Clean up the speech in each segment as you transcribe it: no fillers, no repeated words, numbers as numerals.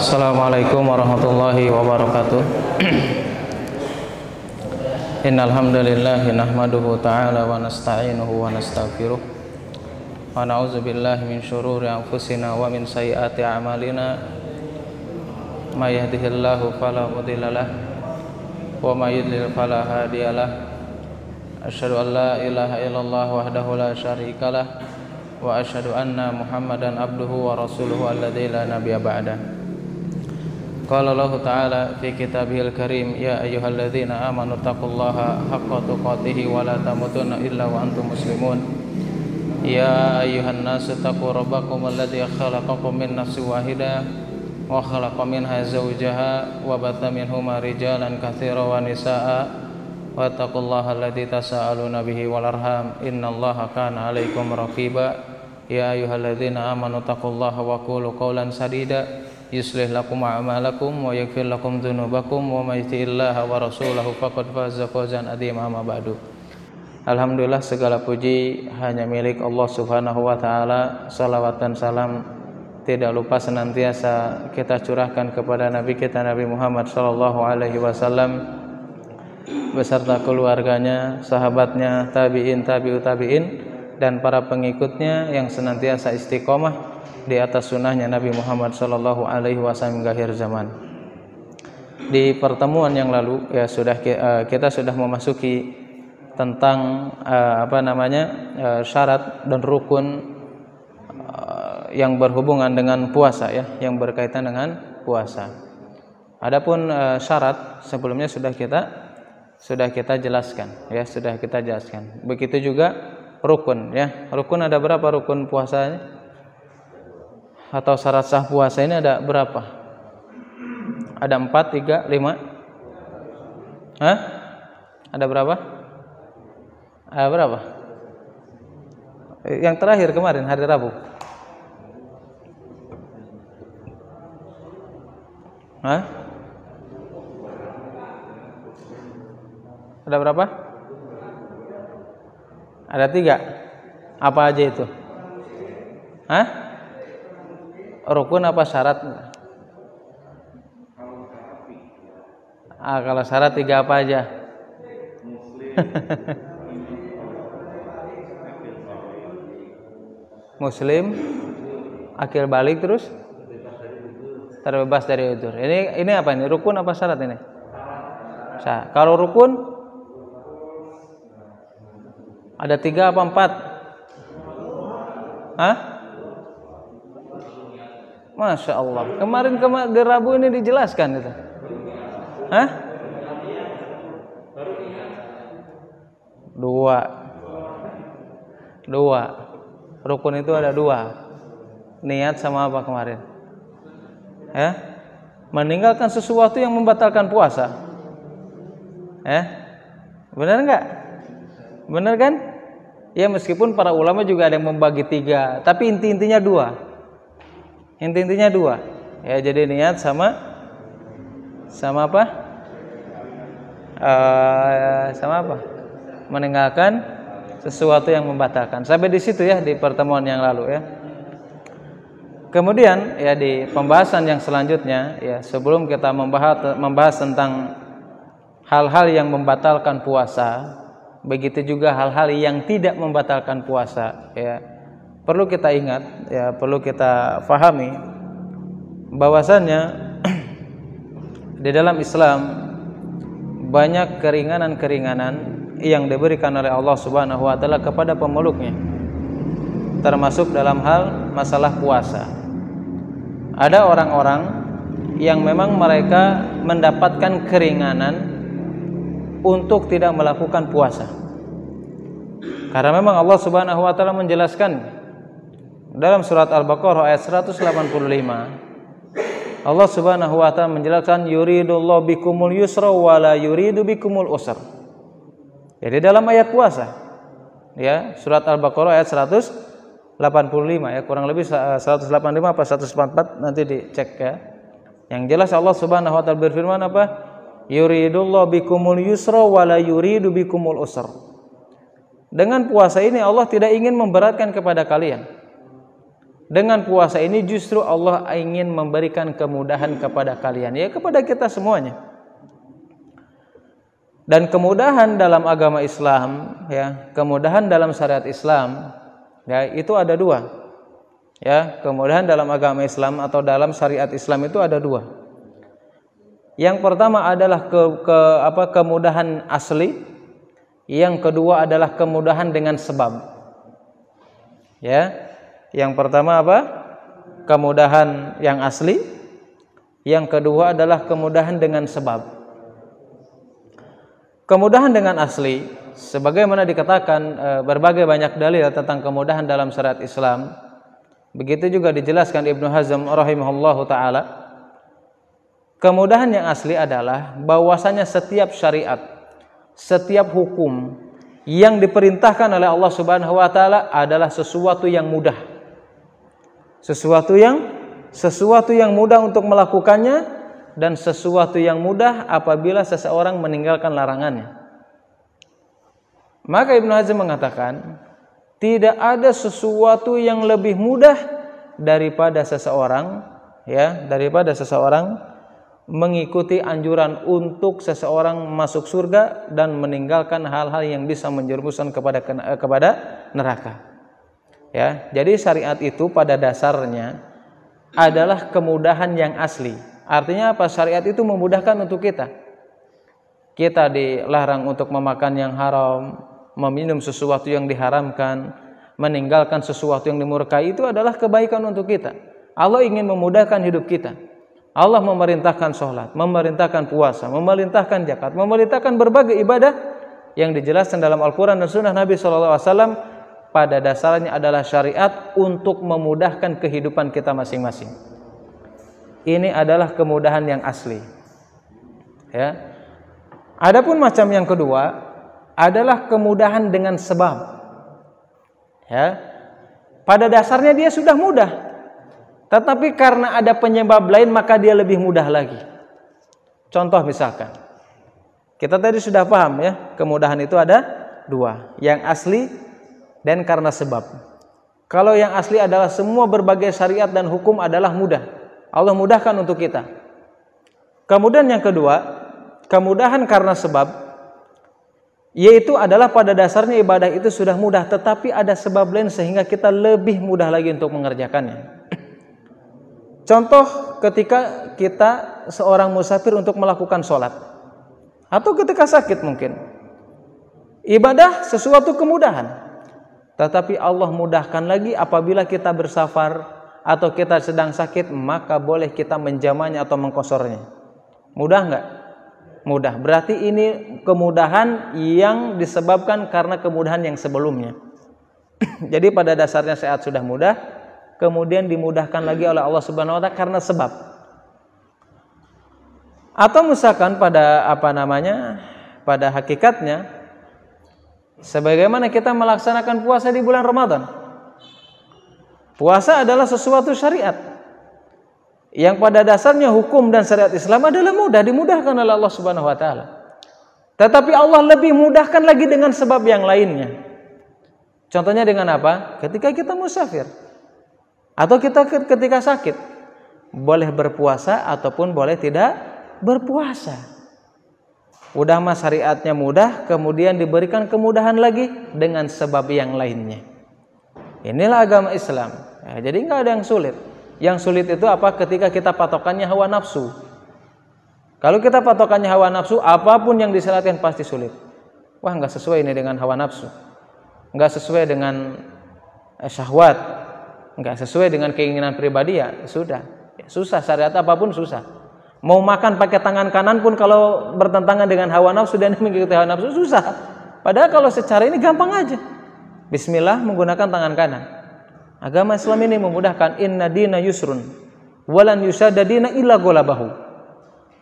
Assalamualaikum warahmatullahi wabarakatuh. Innal hamdalillah nahmaduhu ta'ala wa nasta'inuhu wa nastaghfiruh wa na'udzu billahi min syururi anfusina wa min sayyiati a'malina may yahdihillahu fala mudhillalah wa may yudlil fala hadiyalah. Asyhadu an la ilaha illallah wahdahu la syarikalah wa asyhadu anna Muhammadan abduhu wa rasuluhu alladzi la nabiyya ba'da. Qala Allah Ta'ala fi kitabihil karim, ya ayyuhalladzina amanu taqullaha haqqa tuqatih wa la tamutunna illa wa antum muslimun. Ya ayyuhan nasu taqu rabbakum alladzi khalaqakum min nafsin wahidah wa khalaqa minha zawjaha wa batha minhuma rijalan katsiran wa nisaa'a wa taqullaha alladzi tasaaluna bihi wal arham innallaha kana 'alaikum raqiba. Ya ayyuhalladzina amanu taqullaha wa qulu qawlan sadida yuslih lakum a'malakum wa yaghfir lakum dzunubakum wa may yuti'illaha wa rasulahu faqad faza fawzan 'azima. Amma ba'du. Alhamdulillah, segala puji hanya milik Allah Subhanahu wa taala. Salawat dan salam tidak lupa senantiasa kita curahkan kepada nabi kita Nabi Muhammad sallallahu alaihi wasallam beserta keluarganya, sahabatnya, tabi'in, tabi'ut tabi'in dan para pengikutnya yang senantiasa istiqomah di atas sunnahnya Nabi Muhammad sallallahu alaihi wasallam hingga akhir zaman. Di pertemuan yang lalu ya kita sudah memasuki tentang syarat dan rukun yang berhubungan dengan puasa ya, yang berkaitan dengan puasa. Adapun syarat sebelumnya sudah kita jelaskan ya, sudah kita jelaskan. Begitu juga rukun ya. Rukun ada berapa rukun puasanya? Atau syarat sah puasa ini ada berapa? Ada 4, 3, 5? Hah? Ada berapa? Ada berapa? Yang terakhir kemarin hari Rabu. Hah? Ada berapa? Ada 3. Apa aja itu? Hah? Rukun apa syarat? Kalau syarat 3 apa aja? Muslim, akil balik, terus terbebas dari udzur. Ini apa ini? Rukun apa syarat ini? Kalau rukun ada 3 apa 4? Hah? Masya Allah. Kemarin di Rabu ini dijelaskan itu. Hah? 2. Rukun itu ada 2. Niat sama apa kemarin? Ya? Meninggalkan sesuatu yang membatalkan puasa. Benar enggak? Benar kan? Ya, meskipun para ulama juga ada yang membagi 3, tapi intinya 2. Intinya 2. Ya, jadi niat sama apa? Sama apa? Meninggalkan sesuatu yang membatalkan. Sampai di situ ya di pertemuan yang lalu ya. Kemudian ya di pembahasan yang selanjutnya ya, sebelum kita membahas tentang hal-hal yang membatalkan puasa, begitu juga hal-hal yang tidak membatalkan puasa ya. Perlu kita ingat ya, perlu kita fahami bahwasannya di dalam Islam banyak keringanan-keringanan yang diberikan oleh Allah Subhanahu wa taala kepada pemeluknya, termasuk dalam hal masalah puasa. Ada orang-orang yang memang mereka mendapatkan keringanan untuk tidak melakukan puasa. Karena memang Allah Subhanahu wa taala menjelaskan dalam surat Al-Baqarah ayat 185, Allah Subhanahu wa taala menjelaskan yuridullahu bikumul yusra wa la yuridu bikumul usra. Jadi dalam ayat puasa ya, surat Al-Baqarah ayat 185 ya, kurang lebih 185 apa 144 nanti dicek ya. Yang jelas Allah Subhanahu wa taala berfirman apa? Yuridullahu bikumul yusra wa la yuridu bikumul usra. Dengan puasa ini Allah tidak ingin memberatkan kepada kalian. Dengan puasa ini justru Allah ingin memberikan kemudahan kepada kalian, ya kepada kita semuanya. Dan kemudahan dalam agama Islam, ya, kemudahan dalam syariat Islam, ya, itu ada dua. Ya, kemudahan dalam agama Islam atau dalam syariat Islam itu ada dua. Yang pertama adalah kemudahan asli, yang kedua adalah kemudahan dengan sebab. Ya, yang pertama apa? Kemudahan yang asli, yang kedua adalah kemudahan dengan sebab. Kemudahan dengan asli, sebagaimana dikatakan berbagai banyak dalil tentang kemudahan dalam syariat Islam. Begitu juga dijelaskan Ibnu Hazm rahimahullahu taala. Kemudahan yang asli adalah bahwasanya setiap syariat, setiap hukum yang diperintahkan oleh Allah Subhanahu wa taala adalah sesuatu yang mudah. Sesuatu yang mudah untuk melakukannya dan sesuatu yang mudah apabila seseorang meninggalkan larangannya. Maka Ibnu Hazm mengatakan, tidak ada sesuatu yang lebih mudah daripada seseorang mengikuti anjuran untuk seseorang masuk surga dan meninggalkan hal-hal yang bisa menjerumuskan kepada neraka. Ya, jadi syariat itu pada dasarnya adalah kemudahan yang asli. Artinya apa? Syariat itu memudahkan untuk kita. Kita dilarang untuk memakan yang haram, meminum sesuatu yang diharamkan, meninggalkan sesuatu yang dimurkai, itu adalah kebaikan untuk kita. Allah ingin memudahkan hidup kita. Allah memerintahkan sholat, memerintahkan puasa, memerintahkan zakat, memerintahkan berbagai ibadah yang dijelaskan dalam Al-Quran dan Sunnah Nabi SAW. Pada dasarnya adalah syariat untuk memudahkan kehidupan kita masing-masing. Ini adalah kemudahan yang asli. Ya. Adapun macam yang kedua adalah kemudahan dengan sebab. Ya. Pada dasarnya dia sudah mudah, tetapi karena ada penyebab lain maka dia lebih mudah lagi. Contoh misalkan, kita tadi sudah paham ya, kemudahan itu ada dua, yang asli dan karena sebab. Kalau yang asli adalah semua berbagai syariat dan hukum adalah mudah, Allah mudahkan untuk kita. Kemudian yang kedua, kemudahan karena sebab, yaitu adalah pada dasarnya ibadah itu sudah mudah, tetapi ada sebab lain sehingga kita lebih mudah lagi untuk mengerjakannya. Contoh, ketika kita seorang musafir untuk melakukan sholat, atau ketika sakit mungkin, ibadah sesuatu kemudahan, tetapi Allah mudahkan lagi apabila kita bersafar atau kita sedang sakit, maka boleh kita menjamahnya atau mengkosornya. Mudah enggak? Mudah. Berarti ini kemudahan yang disebabkan karena kemudahan yang sebelumnya. Jadi pada dasarnya syariat sudah mudah, kemudian dimudahkan lagi oleh Allah Subhanahu wa taala karena sebab. Atau misalkan pada hakikatnya, sebagaimana kita melaksanakan puasa di bulan Ramadan. Puasa adalah sesuatu syariat yang pada dasarnya hukum dan syariat Islam adalah mudah, dimudahkan oleh Allah Subhanahu wa taala. Tetapi Allah lebih mudahkan lagi dengan sebab yang lainnya. Contohnya dengan apa? Ketika kita musafir atau kita ketika sakit, boleh berpuasa ataupun boleh tidak berpuasa. Udah mas syariatnya mudah, kemudian diberikan kemudahan lagi dengan sebab yang lainnya. Inilah agama Islam. Ya, jadi nggak ada yang sulit. Yang sulit itu apa? Ketika kita patokannya hawa nafsu. Kalau kita patokannya hawa nafsu, apapun yang disyaratkan pasti sulit. Wah, nggak sesuai ini dengan hawa nafsu, nggak sesuai dengan syahwat, nggak sesuai dengan keinginan pribadi, ya sudah, ya, susah. Syariat apapun susah. Mau makan pakai tangan kanan pun kalau bertentangan dengan hawa nafsu dan mengikuti hawa nafsu susah. Padahal kalau secara ini gampang aja. Bismillah menggunakan tangan kanan. Agama Islam ini memudahkan. Inna dina yusrun walan yusadda dina illa ghalabahu.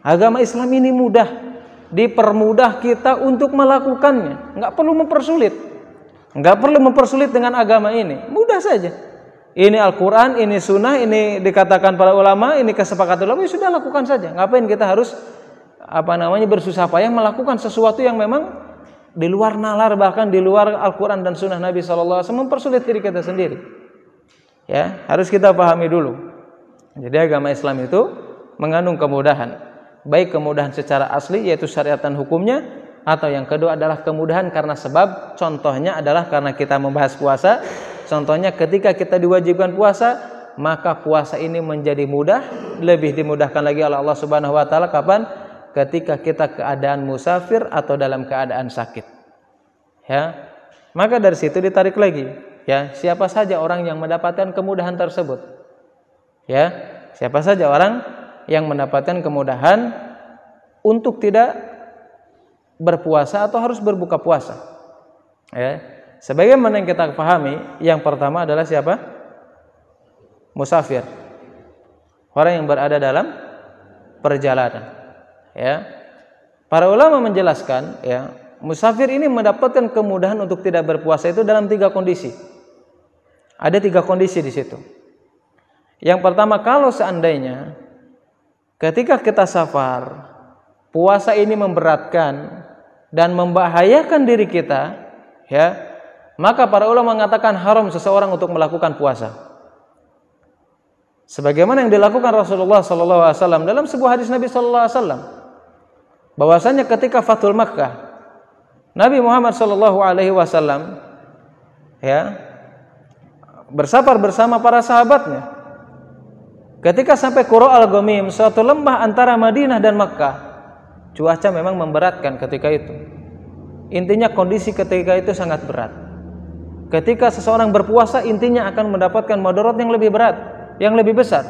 Agama Islam ini mudah, dipermudah kita untuk melakukannya. Enggak perlu mempersulit. Enggak perlu mempersulit dengan agama ini. Mudah saja. Ini Al-Quran, ini Sunnah, ini dikatakan para ulama, ini kesepakatan ulama, ya sudah lakukan saja. Ngapain kita harus bersusah payah melakukan sesuatu yang memang di luar nalar, bahkan di luar Al-Quran dan Sunnah Nabi SAW, mempersulit diri kita sendiri. Ya, harus kita pahami dulu. Jadi agama Islam itu mengandung kemudahan, baik kemudahan secara asli yaitu syariat dan hukumnya, atau yang kedua adalah kemudahan karena sebab. Contohnya adalah karena kita membahas puasa. Contohnya ketika kita diwajibkan puasa, maka puasa ini menjadi mudah, lebih dimudahkan lagi oleh Allah Subhanahu wa taala kapan? Ketika kita keadaan musafir atau dalam keadaan sakit. Ya. Maka dari situ ditarik lagi. Ya, siapa saja orang yang mendapatkan kemudahan tersebut? Ya, siapa saja orang yang mendapatkan kemudahan untuk tidak berpuasa atau harus berbuka puasa? Ya, sebagaimana yang kita pahami, yang pertama adalah siapa? Musafir. Orang yang berada dalam perjalanan. Ya. Para ulama menjelaskan, ya, musafir ini mendapatkan kemudahan untuk tidak berpuasa itu dalam 3 kondisi. Ada 3 kondisi di situ. Yang pertama, kalau seandainya ketika kita safar, puasa ini memberatkan dan membahayakan diri kita, ya, maka para ulama mengatakan haram seseorang untuk melakukan puasa. Sebagaimana yang dilakukan Rasulullah SAW dalam sebuah hadis Nabi SAW, bahwasanya ketika Fathul Makkah, Nabi Muhammad SAW, ya, bersafar bersama para sahabatnya. Ketika sampai Qura al-Ghamim, suatu lembah antara Madinah dan Makkah, cuaca memang memberatkan ketika itu. Intinya kondisi ketika itu sangat berat. Ketika seseorang berpuasa, intinya akan mendapatkan madarat yang lebih berat, yang lebih besar.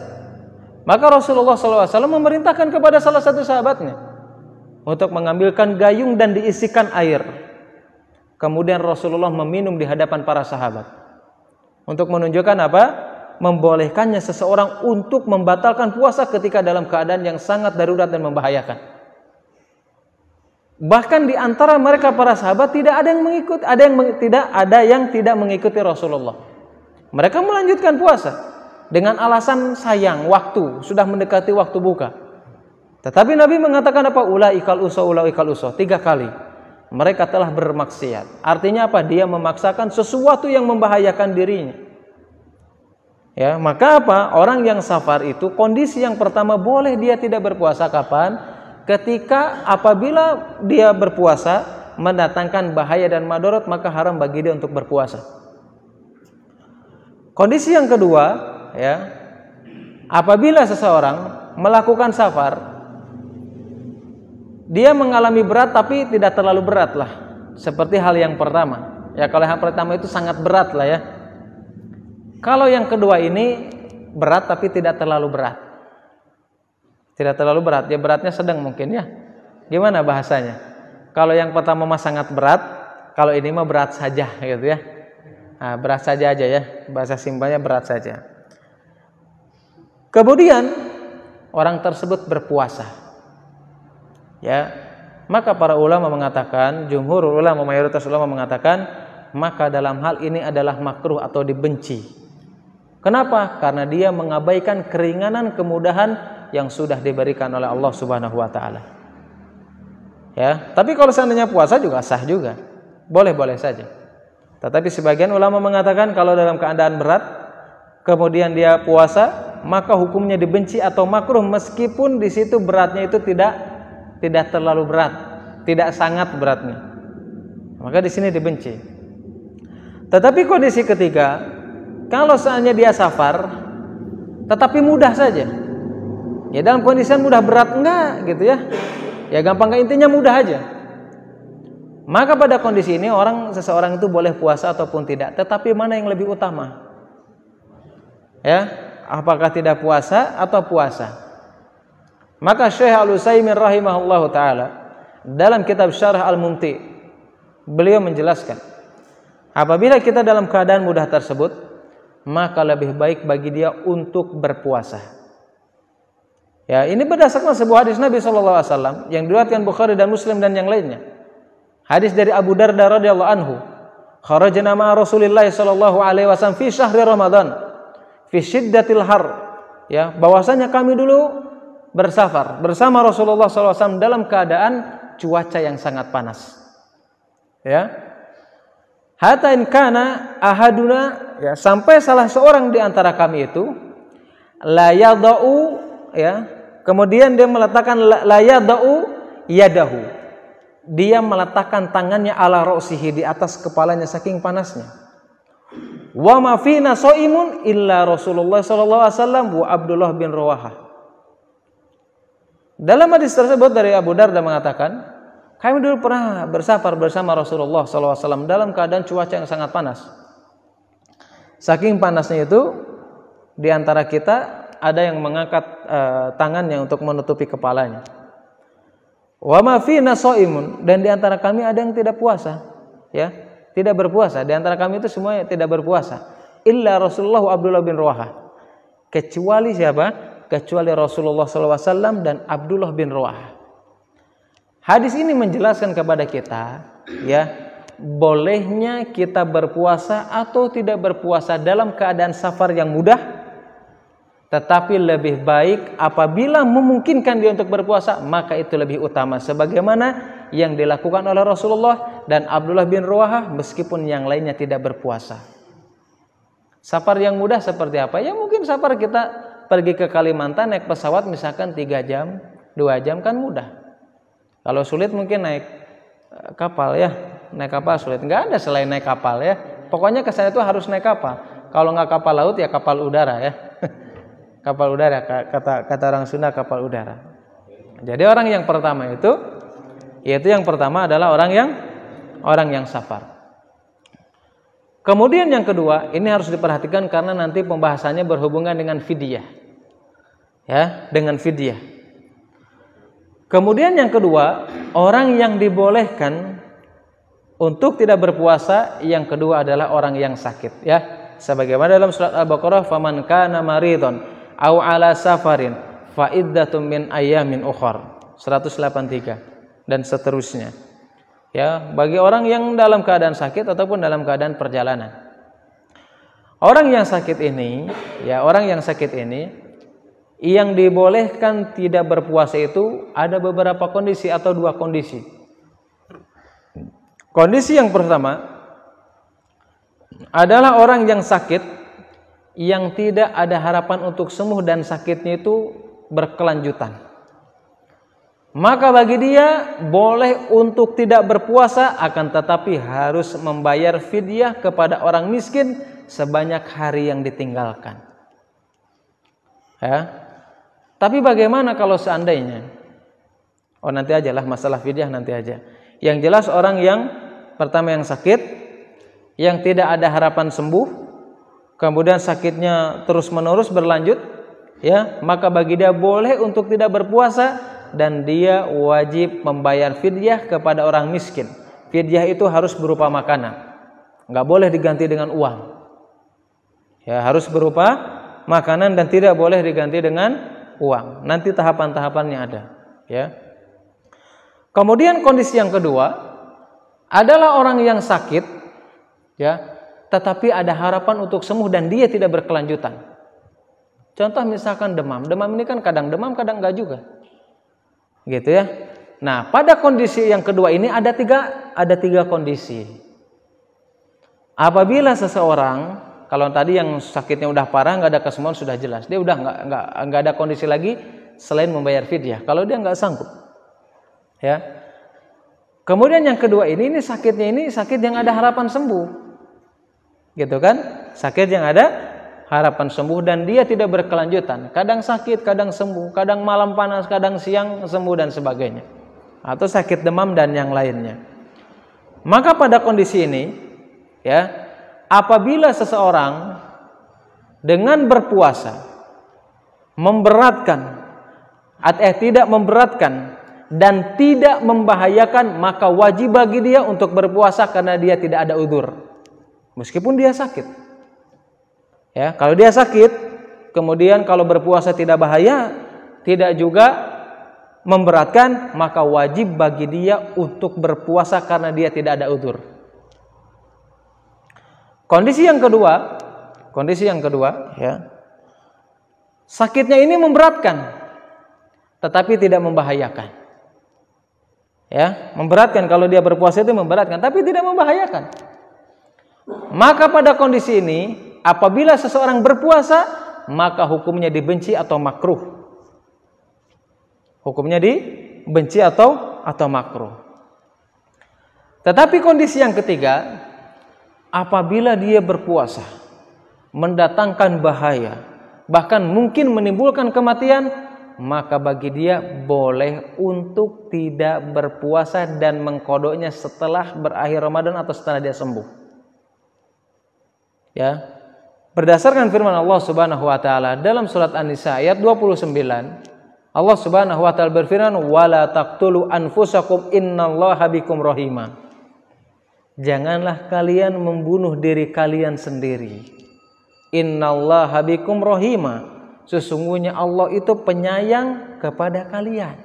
Maka Rasulullah SAW memerintahkan kepada salah satu sahabatnya untuk mengambilkan gayung dan diisikan air. Kemudian Rasulullah meminum di hadapan para sahabat. Untuk menunjukkan apa? Membolehkannya seseorang untuk membatalkan puasa ketika dalam keadaan yang sangat darurat dan membahayakan. Bahkan di antara mereka para sahabat tidak ada yang mengikuti, tidak ada yang tidak mengikuti Rasulullah. Mereka melanjutkan puasa dengan alasan sayang waktu, sudah mendekati waktu buka. Tetapi Nabi mengatakan apa? Ulaikal uso, 3 kali. Mereka telah bermaksiat. Artinya apa? Dia memaksakan sesuatu yang membahayakan dirinya. Ya, maka apa? Orang yang safar itu kondisi yang pertama boleh dia tidak berpuasa kapan? Ketika apabila dia berpuasa mendatangkan bahaya dan madarat, maka haram bagi dia untuk berpuasa. Kondisi yang kedua, ya, apabila seseorang melakukan safar, dia mengalami berat tapi tidak terlalu berat lah. Seperti hal yang pertama. Ya, kalau yang pertama itu sangat berat lah ya. Kalau yang kedua ini berat tapi tidak terlalu berat. Tidak terlalu berat, ya beratnya sedang mungkin ya. Gimana bahasanya? Kalau yang pertama mah sangat berat, kalau ini mah berat saja gitu ya. Nah, berat saja aja ya. Bahasa simpelnya berat saja. Kemudian orang tersebut berpuasa. Ya, maka para ulama mengatakan, jumhur ulama, mayoritas ulama mengatakan, maka dalam hal ini adalah makruh atau dibenci. Kenapa? Karena dia mengabaikan keringanan kemudahan yang sudah diberikan oleh Allah Subhanahu wa taala. Ya, tapi kalau seandainya puasa juga sah juga. Boleh-boleh saja. Tetapi sebagian ulama mengatakan kalau dalam keadaan berat kemudian dia puasa, maka hukumnya dibenci atau makruh meskipun di situ beratnya itu tidak terlalu berat, tidak sangat beratnya. Maka di sini dibenci. Tetapi kondisi ketiga, kalau seandainya dia safar, tetapi mudah saja. Ya dalam kondisi mudah berat enggak gitu ya. Ya gampang, intinya mudah aja. Maka pada kondisi ini seseorang itu boleh puasa ataupun tidak. Tetapi mana yang lebih utama? Ya, apakah tidak puasa atau puasa? Maka Syekh Al-Utsaimin rahimahullahu taala dalam kitab Syarah Al-Mumti, beliau menjelaskan, apabila kita dalam keadaan mudah tersebut, maka lebih baik bagi dia untuk berpuasa. Ya, ini berdasarkan sebuah hadis Nabi SAW yang diriwayatkan Bukhari dan Muslim dan yang lainnya. Hadis dari Abu Darda radhiyallahu anhu, kharajna ma'a Rasulillah sallallahu alaihi wasallam fi syahri Ramadan fi syiddatil har. Ya, bahwasanya kami dulu bersafar bersama Rasulullah SAW dalam keadaan cuaca yang sangat panas. Ya, Hatta in kana ahaduna, ya, sampai salah seorang di antara kami itu la yadau, ya, kemudian dia meletakkan la yadau yadahu, dia meletakkan tangannya ala ra'sihi, di atas kepalanya saking panasnya. Wa ma fina shaimun illa Rasulullah sallallahu alaihi wasallam wa Abdullah bin Rawahah. Dalam hadis tersebut dari Abu Darda mengatakan, kami dulu pernah bersafar bersama Rasulullah sallallahu alaihi wasallam dalam keadaan cuaca yang sangat panas. Saking panasnya itu, di antara kita ada yang mengangkat tangannya untuk menutupi kepalanya. Wa ma fina shaimun, dan di antara kami ada yang tidak puasa, ya, tidak berpuasa. Di antara kami itu semuanya tidak berpuasa. Illa Rasulullah wa Abdullah bin Rawahah. Kecuali siapa? Kecuali Rasulullah SAW dan Abdullah bin Rawahah. Hadis ini menjelaskan kepada kita, ya, bolehnya kita berpuasa atau tidak berpuasa dalam keadaan safar yang mudah, tetapi lebih baik apabila memungkinkan dia untuk berpuasa, maka itu lebih utama, sebagaimana yang dilakukan oleh Rasulullah dan Abdullah bin Rawahah meskipun yang lainnya tidak berpuasa. Safar yang mudah seperti apa? Ya mungkin safar kita pergi ke Kalimantan naik pesawat misalkan 3 jam, 2 jam kan mudah. Kalau sulit mungkin naik kapal, ya. Naik kapal sulit. Enggak ada selain naik kapal, ya. Pokoknya ke sana itu harus naik kapal. Kalau enggak kapal laut ya kapal udara, ya. Kapal udara, kata orang Sunda, kapal udara. Jadi orang yang pertama itu, yaitu yang pertama adalah orang yang safar. Kemudian yang kedua, ini harus diperhatikan karena nanti pembahasannya berhubungan dengan fidyah. Ya, dengan fidyah. Kemudian yang kedua, orang yang dibolehkan untuk tidak berpuasa, yang kedua adalah orang yang sakit, ya. Sebagaimana dalam surat Al-Baqarah, faman kana maridon au ala safarin fa iddatum min ayyamin ukhar, 183 dan seterusnya. Ya, bagi orang yang dalam keadaan sakit ataupun dalam keadaan perjalanan. Orang yang sakit ini, ya, orang yang sakit ini yang dibolehkan tidak berpuasa itu ada beberapa kondisi atau 2 kondisi. Kondisi yang pertama adalah orang yang sakit yang tidak ada harapan untuk sembuh dan sakitnya itu berkelanjutan. Maka bagi dia boleh untuk tidak berpuasa, akan tetapi harus membayar fidyah kepada orang miskin sebanyak hari yang ditinggalkan. Ya. Tapi bagaimana kalau seandainya? Oh, nanti ajalah masalah fidyah nanti aja. Yang jelas orang yang pertama yang sakit, yang tidak ada harapan sembuh, kemudian sakitnya terus-menerus berlanjut, ya, maka bagi dia boleh untuk tidak berpuasa dan dia wajib membayar fidyah kepada orang miskin. Fidyah itu harus berupa makanan, nggak boleh diganti dengan uang. Ya, harus berupa makanan dan tidak boleh diganti dengan uang. Nanti tahapan-tahapannya ada, ya. Kemudian kondisi yang kedua adalah orang yang sakit, ya, tetapi ada harapan untuk sembuh dan dia tidak berkelanjutan. Contoh misalkan demam. Demam ini kan kadang demam, kadang enggak juga. Gitu, ya. Nah, pada kondisi yang kedua ini ada tiga kondisi. Apabila seseorang, kalau tadi yang sakitnya udah parah, nggak ada kesembuhan, sudah jelas dia udah nggak ada kondisi lagi selain membayar fidyah. Kalau dia nggak sanggup, ya. Kemudian yang kedua ini sakitnya ini sakit yang ada harapan sembuh, gitu kan? Sakit yang ada harapan sembuh dan dia tidak berkelanjutan. Kadang sakit, kadang sembuh, kadang malam panas, kadang siang sembuh dan sebagainya. Atau sakit demam dan yang lainnya. Maka pada kondisi ini, ya, apabila seseorang dengan berpuasa memberatkan tidak memberatkan dan tidak membahayakan, maka wajib bagi dia untuk berpuasa karena dia tidak ada udzur. Meskipun dia sakit. Ya, kalau dia sakit, kemudian kalau berpuasa tidak bahaya, tidak juga memberatkan, maka wajib bagi dia untuk berpuasa karena dia tidak ada udzur. Kondisi yang kedua, ya, sakitnya ini memberatkan, tetapi tidak membahayakan. Ya, memberatkan kalau dia berpuasa itu memberatkan, tapi tidak membahayakan. Maka pada kondisi ini, apabila seseorang berpuasa, maka hukumnya dibenci atau makruh. Hukumnya dibenci atau makruh. Tetapi kondisi yang ketiga, apabila dia berpuasa mendatangkan bahaya, bahkan mungkin menimbulkan kematian, maka bagi dia boleh untuk tidak berpuasa dan mengkodoknya setelah berakhir Ramadan atau setelah dia sembuh. Ya. Berdasarkan firman Allah Subhanahu wa taala dalam surat An-Nisa ayat 29, Allah Subhanahu wa taala berfirman, "Wala taqtulu anfusakum innallaha bikum rahima." Janganlah kalian membunuh diri kalian sendiri. Innallaha bikum rahima. Sesungguhnya Allah itu penyayang kepada kalian.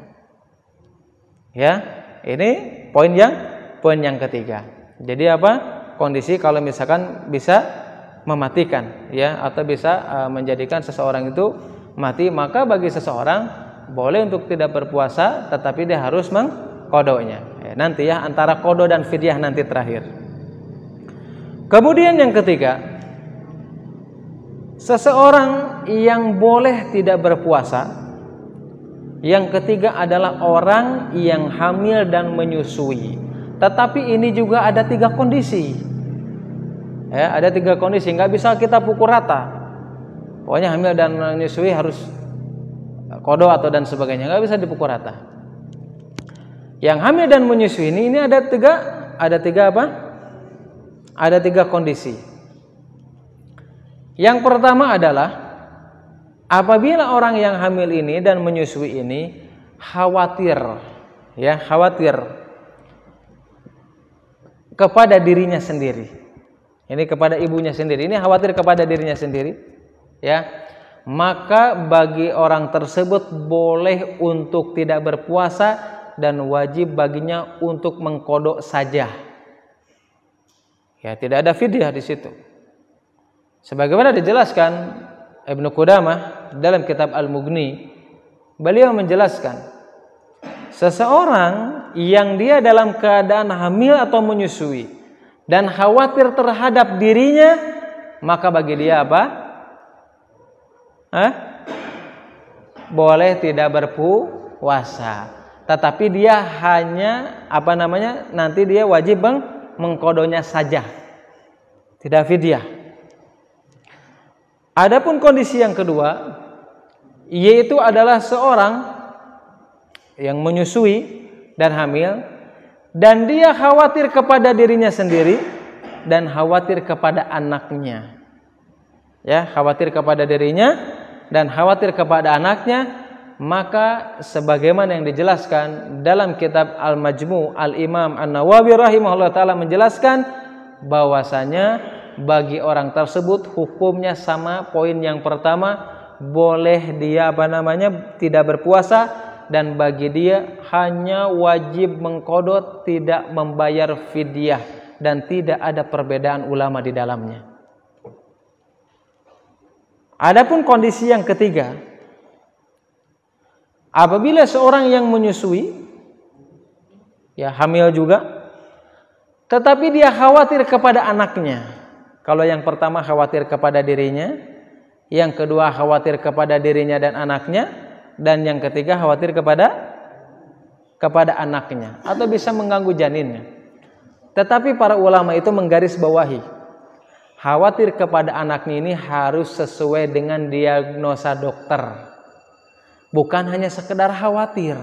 Ya, ini poin yang ketiga. Jadi apa? Kondisi kalau misalkan bisa mematikan, ya, atau bisa menjadikan seseorang itu mati, maka bagi seseorang boleh untuk tidak berpuasa, tetapi dia harus mengkodoknya. Nanti ya, antara kodo dan fidyah nanti terakhir. Kemudian yang ketiga, seseorang yang boleh tidak berpuasa. Yang ketiga adalah orang yang hamil dan menyusui. Tetapi ini juga ada 3 kondisi. Ya, ada 3 kondisi, nggak bisa kita pukul rata. Pokoknya hamil dan menyusui harus kodo atau dan sebagainya, nggak bisa dipukul rata. Yang hamil dan menyusui ini ada tiga apa? Ada 3 kondisi. Yang pertama adalah apabila orang yang hamil ini dan menyusui ini khawatir kepada dirinya sendiri. Ini kepada ibunya sendiri. Ini khawatir kepada dirinya sendiri, ya. Maka bagi orang tersebut boleh untuk tidak berpuasa dan wajib baginya untuk mengkodok saja. Ya, tidak ada fidyah di situ. Sebagaimana dijelaskan Ibnu Qudamah dalam kitab Al-Mughni, beliau menjelaskan seseorang yang dia dalam keadaan hamil atau menyusui dan khawatir terhadap dirinya, maka bagi dia apa? Boleh tidak berpuasa. Tetapi dia hanya nanti dia wajib mengkodonya saja, tidak fidyah. Adapun kondisi yang kedua, yaitu adalah seorang yang menyusui dan hamil, dan dia khawatir kepada dirinya sendiri dan khawatir kepada anaknya. Ya, khawatir kepada dirinya dan khawatir kepada anaknya. Maka sebagaimana yang dijelaskan dalam kitab Al-Majmu' Al-Imam An-Nawawi rahimahullah ta'ala menjelaskan bahwasanya bagi orang tersebut hukumnya sama poin yang pertama, boleh dia tidak berpuasa, dan bagi dia hanya wajib mengkodok, tidak membayar fidyah, dan tidak ada perbedaan ulama di dalamnya. Adapun kondisi yang ketiga, apabila seorang yang menyusui, ya hamil juga, tetapi dia khawatir kepada anaknya. Kalau yang pertama khawatir kepada dirinya, yang kedua khawatir kepada dirinya dan anaknya, dan yang ketiga khawatir kepada anaknya atau bisa mengganggu janinnya. Tetapi para ulama itu menggarisbawahi, khawatir kepada anaknya ini harus sesuai dengan diagnosa dokter. Bukan hanya sekedar khawatir.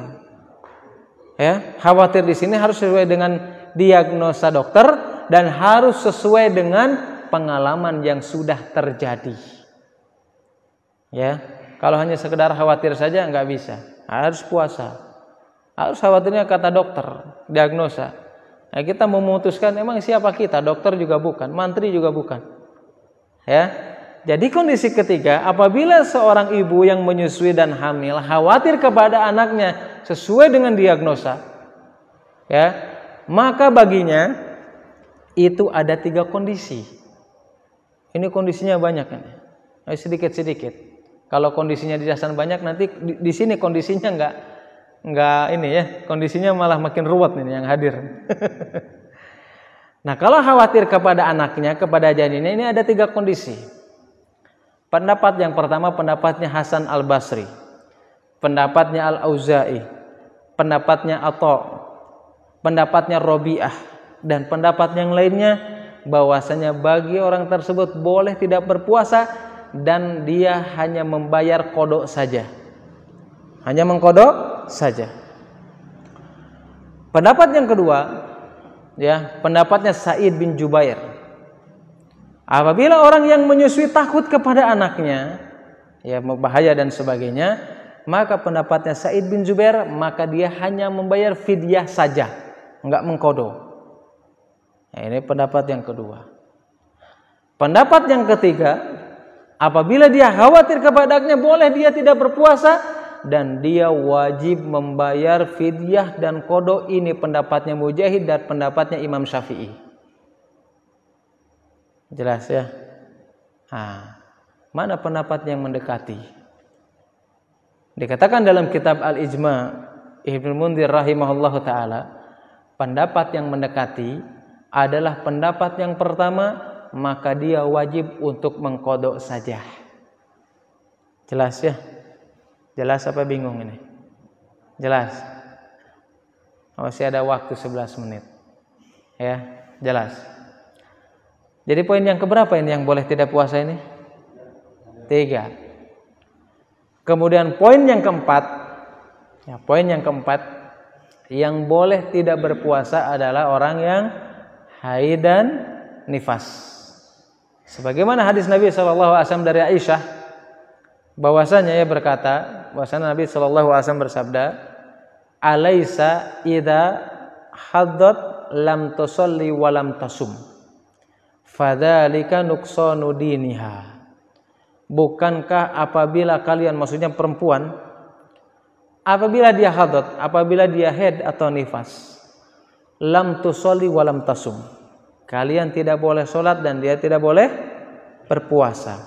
Ya, khawatir di sini harus sesuai dengan diagnosa dokter dan harus sesuai dengan pengalaman yang sudah terjadi. Ya, kalau hanya sekedar khawatir saja nggak bisa. Harus puasa. Harus khawatirnya kata dokter, diagnosa. Nah, kita memutuskan emang siapa kita? Dokter juga bukan, mantri juga bukan. Ya. Jadi kondisi ketiga, apabila seorang ibu yang menyusui dan hamil khawatir kepada anaknya sesuai dengan diagnosa, ya, maka baginya itu ada 3 kondisi. Ini kondisinya banyak kan? Sedikit-sedikit. Kalau kondisinya dijelaskan banyak, nanti di sini kondisinya enggak ini ya, kondisinya malah makin ruwet nih yang hadir. Nah, kalau khawatir kepada anaknya, kepada janinnya, ini ada 3 kondisi. Pendapat yang pertama pendapatnya Hasan Al-Basri, pendapatnya Al-Auza'i, pendapatnya Atha, pendapatnya Rabi'ah, dan pendapat yang lainnya bahwasanya bagi orang tersebut boleh tidak berpuasa dan dia hanya membayar qada saja. Hanya mengqada saja. Pendapat yang kedua, ya, pendapatnya Sa'id bin Jubair. Apabila orang yang menyusui takut kepada anaknya, ya, bahaya dan sebagainya, maka pendapatnya Sa'id bin Jubair, maka dia hanya membayar fidyah saja, enggak mengqada. Nah, ini pendapat yang kedua. Pendapat yang ketiga, apabila dia khawatir kepada anaknya, boleh dia tidak berpuasa dan dia wajib membayar fidyah dan qada. Ini pendapatnya Mujahid dan pendapatnya Imam Syafi'i. Jelas ya? Nah, mana pendapat yang mendekati? Dikatakan dalam kitab Al-Ijma' Ibnu Munzir rahimahullahu taala, pendapat yang mendekati adalah pendapat yang pertama, maka dia wajib untuk mengqada saja. Jelas ya? Jelas apa bingung ini? Jelas? Masih ada waktu 11 menit. Ya, jelas. Jadi poin yang keberapa ini yang boleh tidak puasa ini? 3. Kemudian poin yang keempat, ya, poin yang keempat, yang boleh tidak berpuasa adalah orang yang haid dan nifas. Sebagaimana hadis Nabi SAW dari Aisyah, bahwasanya ia berkata, bahwasanya Nabi SAW bersabda, "Alaisa idza haddat lam tusalli wa lam tasum, fadzalika nuqsanu diniha." Bukankah apabila kalian, maksudnya perempuan, apabila dia hadat, apabila dia haid atau nifas, lam tusalli wa lam tasum, kalian tidak boleh sholat dan dia tidak boleh berpuasa.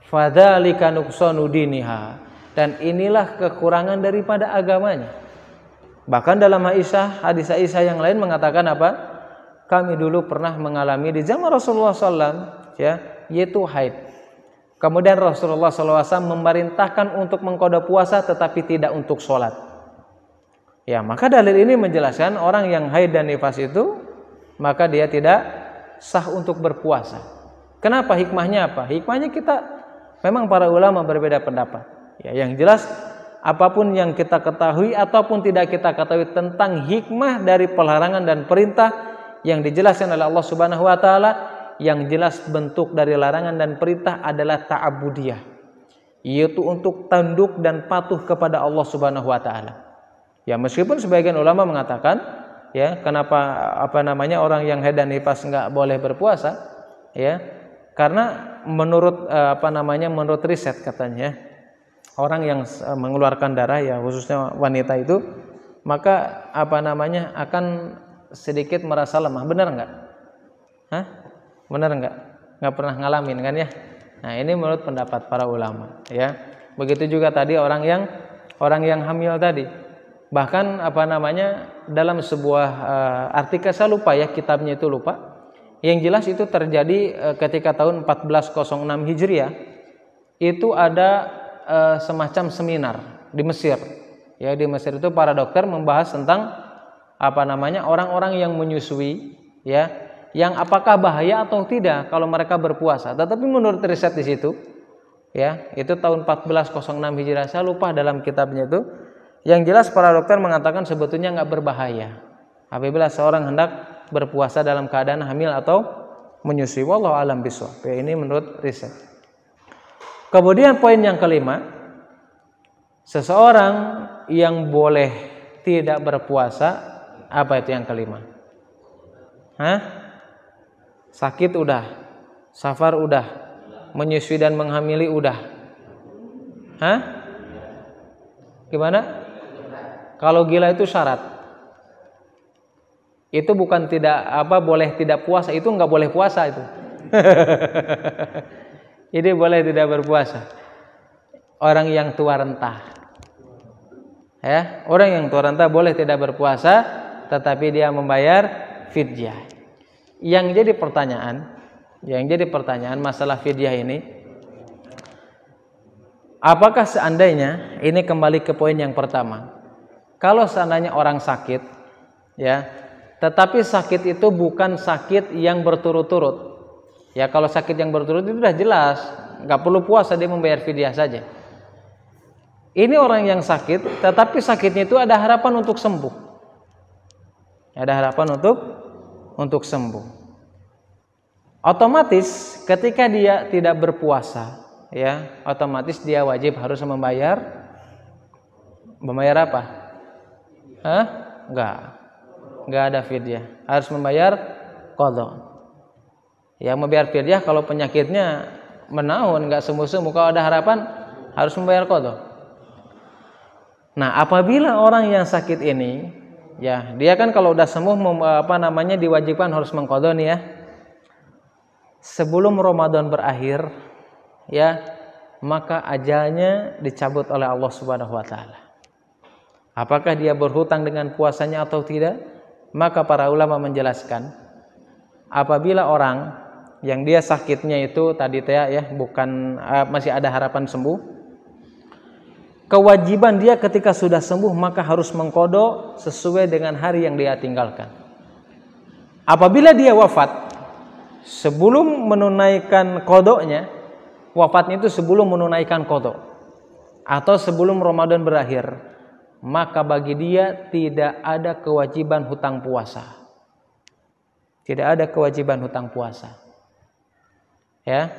Fadzalika nuqsanu diniha, dan inilah kekurangan daripada agamanya. Bahkan dalam hadis Aisyah yang lain mengatakan apa? Kami dulu pernah mengalami di zaman Rasulullah SAW, ya, yaitu haid. Kemudian Rasulullah SAW memerintahkan untuk mengqada puasa tetapi tidak untuk sholat. Ya, maka dalil ini menjelaskan orang yang haid dan nifas itu, maka dia tidak sah untuk berpuasa. Kenapa? Hikmahnya apa? Hikmahnya kita, memang para ulama berbeda pendapat. Ya, yang jelas apapun yang kita ketahui ataupun tidak kita ketahui tentang hikmah dari pelarangan dan perintah yang dijelaskan oleh Allah Subhanahu wa taala, yang jelas bentuk dari larangan dan perintah adalah ta'abudiyah, yaitu untuk tunduk dan patuh kepada Allah Subhanahu wa taala. Ya, meskipun sebagian ulama mengatakan, ya, kenapa orang yang haid dan nifas enggak boleh berpuasa? Ya, karena menurut menurut riset katanya, orang yang mengeluarkan darah, ya khususnya wanita itu, maka akan sedikit merasa lemah. Benar enggak? Hah? Benar enggak? Enggak pernah ngalamin kan ya? Nah, ini menurut pendapat para ulama, ya. Begitu juga tadi orang yang hamil tadi. Bahkan dalam sebuah artikel, saya lupa ya kitabnya itu, lupa. Yang jelas itu terjadi ketika tahun 1406 Hijriah. Itu ada semacam seminar di Mesir. Ya, di Mesir itu para dokter membahas tentang orang-orang yang menyusui, ya, yang apakah bahaya atau tidak kalau mereka berpuasa. Tetapi menurut riset di situ, ya, itu tahun 1406 Hijriah, saya lupa dalam kitabnya itu, yang jelas para dokter mengatakan sebetulnya enggak berbahaya apabila seorang hendak berpuasa dalam keadaan hamil atau menyusui. Wallahu a'lam bishawab. Ya, ini menurut riset. Kemudian poin yang kelima, seseorang yang boleh tidak berpuasa, apa itu yang kelima? Sakit udah, safar udah, menyusui dan menghamili udah. Gimana? Kalau gila itu syarat. Itu bukan boleh tidak puasa, itu enggak boleh puasa itu. Jadi boleh tidak berpuasa. Orang yang tua renta. Ya, orang yang tua renta boleh tidak berpuasa tetapi dia membayar fidyah. yang jadi pertanyaan masalah fidyah ini, apakah seandainya, ini kembali ke poin yang pertama, kalau seandainya orang sakit, ya, tetapi sakit itu bukan sakit yang berturut-turut, ya, kalau sakit yang berturut itu sudah jelas, nggak perlu puasa, dia membayar fidyah saja. Ini orang yang sakit, tetapi sakitnya itu ada harapan untuk sembuh, ada harapan untuk sembuh. Otomatis ketika dia tidak berpuasa, ya, otomatis dia wajib harus membayar apa? Enggak ada fidyah, harus membayar qadha. Ya, membayar fidyah kalau penyakitnya menahun, enggak sembuh-sembuh, kalau ada harapan harus membayar qadha. Nah, apabila orang yang sakit ini, ya, dia kan kalau udah sembuh diwajibkan harus mengqadha nih, ya. Sebelum Ramadan berakhir, ya, maka ajalnya dicabut oleh Allah Subhanahu wa taala. Apakah dia berhutang dengan puasanya atau tidak? Maka para ulama menjelaskan, apabila orang yang dia sakitnya itu tadi ya, bukan masih ada harapan sembuh, kewajiban dia ketika sudah sembuh maka harus mengqadha sesuai dengan hari yang dia tinggalkan. Apabila dia wafat sebelum menunaikan qadha-nya, wafatnya itu sebelum menunaikan qadha atau sebelum Ramadan berakhir, maka bagi dia tidak ada kewajiban hutang puasa. Tidak ada kewajiban hutang puasa. Ya,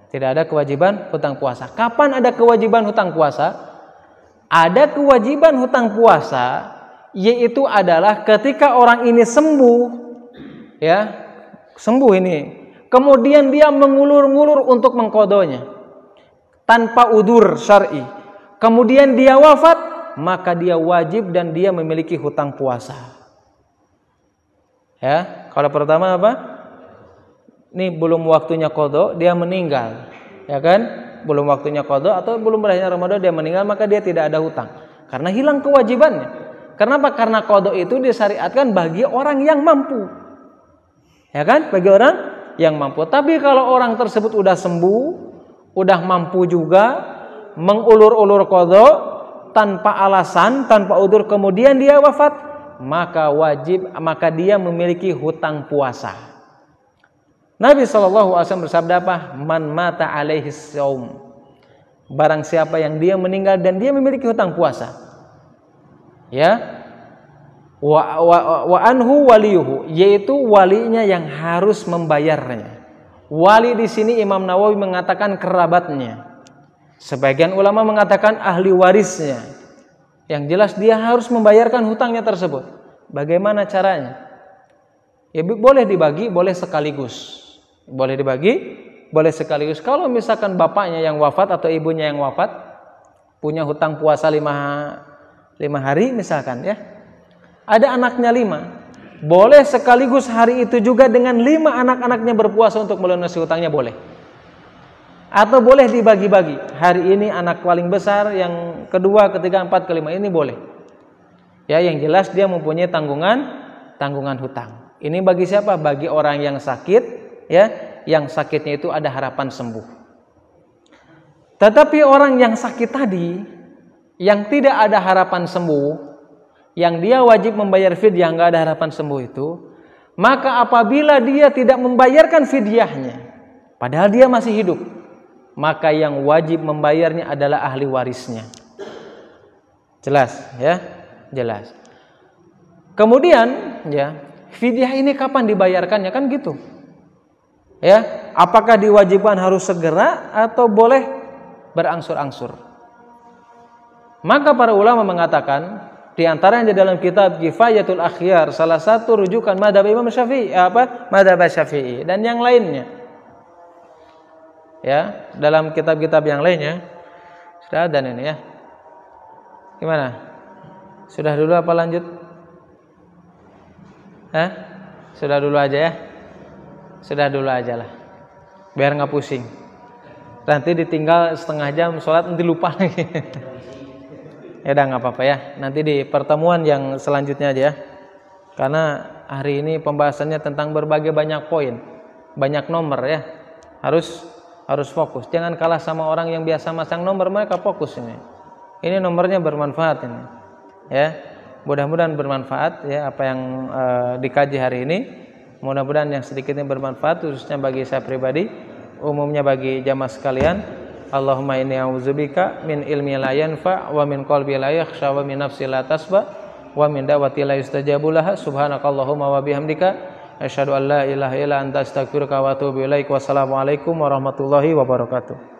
tidak ada kewajiban hutang puasa. Kapan ada kewajiban hutang puasa? Ada kewajiban hutang puasa, yaitu adalah ketika orang ini sembuh, ya, sembuh ini, kemudian dia mengulur-ngulur untuk mengqadhanya tanpa udzur syar'i, kemudian dia wafat, maka dia wajib dan dia memiliki hutang puasa. Ya, kalau pertama apa? Ini belum waktunya qadha, dia meninggal, ya kan? Belum waktunya qadha atau belum berakhirnya Ramadan dia meninggal, maka dia tidak ada hutang karena hilang kewajibannya. Kenapa? Karena qadha itu disyariatkan bagi orang yang mampu, ya kan? Bagi orang yang mampu. Tapi kalau orang tersebut udah sembuh, udah mampu juga, mengulur-ulur qadha tanpa alasan, tanpa udzur, kemudian dia wafat, maka dia memiliki hutang puasa. Nabi SAW bersabda apa? Man mata alaihi shaum. Barang siapa yang dia meninggal dan dia memiliki hutang puasa, ya, wa anhu waliyuhu, yaitu walinya yang harus membayarnya. Wali di sini Imam Nawawi mengatakan kerabatnya. Sebagian ulama mengatakan ahli warisnya. Yang jelas dia harus membayarkan hutangnya tersebut. Bagaimana caranya? Ya, boleh dibagi, boleh sekaligus. Boleh dibagi, boleh sekaligus. Kalau misalkan bapaknya yang wafat atau ibunya yang wafat punya hutang puasa 5 hari misalkan, ya, ada anaknya 5, boleh sekaligus hari itu juga dengan 5 anak-anaknya berpuasa untuk melunasi hutangnya, boleh. Atau boleh dibagi-bagi, hari ini anak paling besar, yang kedua, ketiga, empat, kelima, ini boleh. Ya, yang jelas dia mempunyai tanggungan hutang. Ini bagi siapa? Bagi orang yang sakit, ya, yang sakitnya itu ada harapan sembuh. Tetapi orang yang sakit tadi, yang tidak ada harapan sembuh, yang dia wajib membayar fidyah, nggak ada harapan sembuh itu, maka apabila dia tidak membayarkan fidyahnya, padahal dia masih hidup, maka yang wajib membayarnya adalah ahli warisnya. Jelas, ya, jelas. Kemudian, ya, fidyah ini kapan dibayarkannya, kan gitu. Ya, apakah diwajibkan harus segera atau boleh berangsur-angsur? Maka para ulama mengatakan, di antaranya dalam kitab Kifayatul Akhyar, salah satu rujukan madhab Imam Syafi'i, madhab Syafi'i dan yang lainnya. Ya, dalam kitab-kitab yang lainnya sudah ada ini, ya. Gimana? Sudah dulu apa lanjut? Sudah dulu aja, ya. Sudah dulu aja lah, biar nggak pusing. Nanti ditinggal setengah jam sholat, nanti lupa lagi. Ya udah, nggak apa-apa, ya. Nanti di pertemuan yang selanjutnya aja, ya. Karena hari ini pembahasannya tentang berbagai banyak poin, banyak nomor ya. Harus fokus. Jangan kalah sama orang yang biasa masang nomor, mereka fokus ini. Ini nomornya bermanfaat ini. Ya. Mudah-mudahan bermanfaat ya apa yang dikaji hari ini. Mudah-mudahan yang sedikitnya bermanfaat khususnya bagi saya pribadi, umumnya bagi jamaah sekalian. Allahumma inni a'udzubika min ilmi la yanfa' wa min qalbi la yakhsha wa min nafsi la tasba wa min da'wati la yustajabu laha. Subhanakallahumma wa bihamdika asyhadu an la ilaha illa anta astaghfiruka wa atubu ilaik. Wassalamualaikum warahmatullahi wabarakatuh.